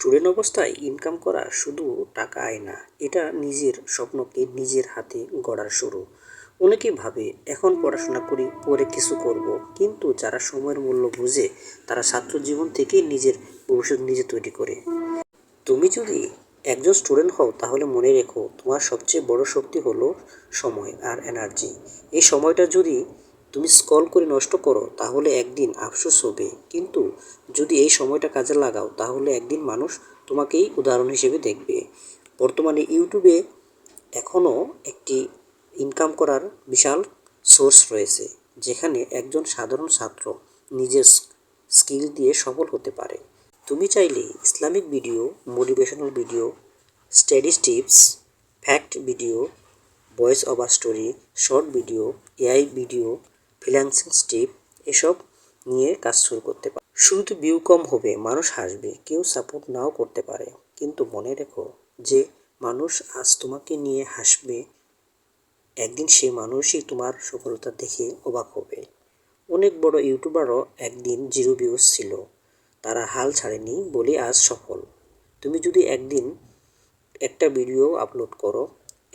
Student অবস্থায় income করা শুধু টাকা আয় না, এটা নিজের স্বপ্নকে নিজের হাতে গড়ার শুরু। অনেকেই ভাবে এখন পড়াশোনা করি পরে কিছু করব, কিন্তু যারা সময়ের মূল্য বুঝে তারা ছাত্র জীবন থেকেই নিজের ভবিষ্যৎ নিজে তৈরি করে। তুমি যদি একজন স্টুডেন্ট হও তাহলে মনে রেখো তোমার সবচেয়ে বড় শক্তি হলো সময় আর এনার্জি। এই সময়টা যদি তুমি স্ক্রল করে নষ্ট করো তাহলে একদিন আফসোস হবে, কিন্তু যদি এই সময়টা কাজে লাগাও তাহলে একদিন মানুষ তোমাকেই উদাহরণ হিসেবে দেখবে। বর্তমানে ইউটিউবে এখনও একটি ইনকাম করার বিশাল সোর্স রয়েছে, যেখানে একজন সাধারণ ছাত্র নিজের স্কিল দিয়ে সফল হতে পারে। তুমি চাইলে Islamic video, motivational video, studies tips, fact video, voice over story, short video, AI video, freelancing tip এসব নিয়ে কাজ শুরু করতে পারো। শুরুতে ভিউ কম হবে, মানুষ হাসবে, কেউ সাপোর্ট নাও করতে পারে, কিন্তু মনে রেখো যে মানুষ আজ তোমাকে নিয়ে হাসবে, একদিন সেই মানুষই তোমার সফলতা দেখে অবাক হবে। অনেক বড় ইউটিউবারও একদিন জিরো ভিউজ ছিল, তারা হাল ছাড়েনি বলে আজ সফল। তুমি যদি একদিন একটা ভিডিও আপলোড করো,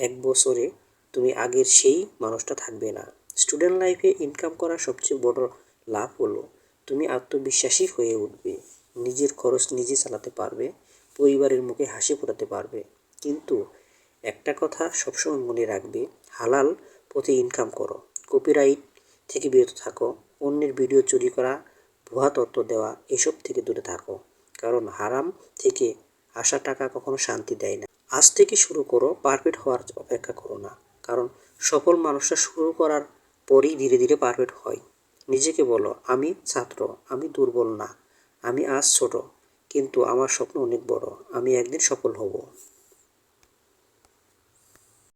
এক বছরে তুমি আগের সেই মানুষটা থাকবে না। স্টুডেন্ট লাইফে ইনকাম করার সবচেয়ে বড় লাভ হলো তুমি আত্মবিশ্বাসী হয়ে উঠবে, নিজের খরচ নিজে চালাতে পারবে, পরিবারের মুখে হাসি ফোটাতে পারবে। কিন্তু একটা কথা সবসময় মনে রাখবে, হালাল পথে ইনকাম করো, কপিরাইট থেকে বিরত থাকো, অন্যের ভিডিও চুরি করা, ভুয়া তথ্য দেওয়া এসব থেকে দূরে থাকো, কারণ হারাম থেকে আসা টাকা কখনো শান্তি দেয় না। আজ থেকে শুরু করো, পারফেক্ট হওয়ার অপেক্ষা করো না, কারণ সফল মানুষরা শুরু করার পরেই ধীরে ধীরে পারফেক্ট হয়। নিজেকে বলো, আমি ছাত্র, আমি দুর্বল না, আমি আজ ছোট, কিন্তু আমার স্বপ্ন অনেক বড়, আমি একদিন সফল হব।